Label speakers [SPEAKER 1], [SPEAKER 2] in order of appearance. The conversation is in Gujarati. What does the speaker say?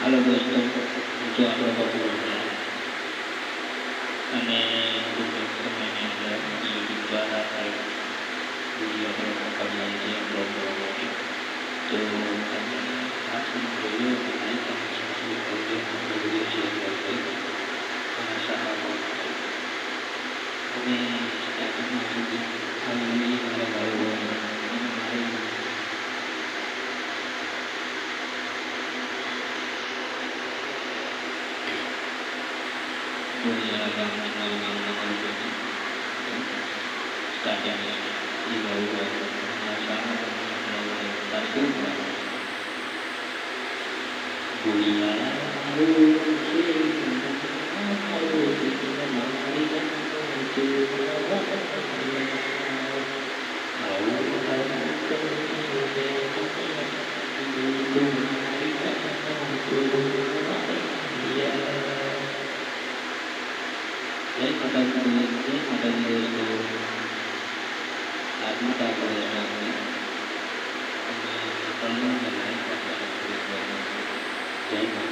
[SPEAKER 1] हेलो दोस्तों, मुझे आप लोगों को बोलना है અને कुछ સમયની અંદર યુટ્યુબ દ્વારા એક વિડીયો આપણે મોકલીએ છીએ અપલોડ કરવા માટે. તો તમે આ સમય જોયો કે નહીં તમે શું વિડીયો શેર કરજો અને સહારો આપજો. અને સ્ટાર્ટિંગમાં સુધી આવી મારા ભાઈઓ અને મારી Punya gambar starting di bawah sama tapi punya Jadi mata itu mata boleh jadi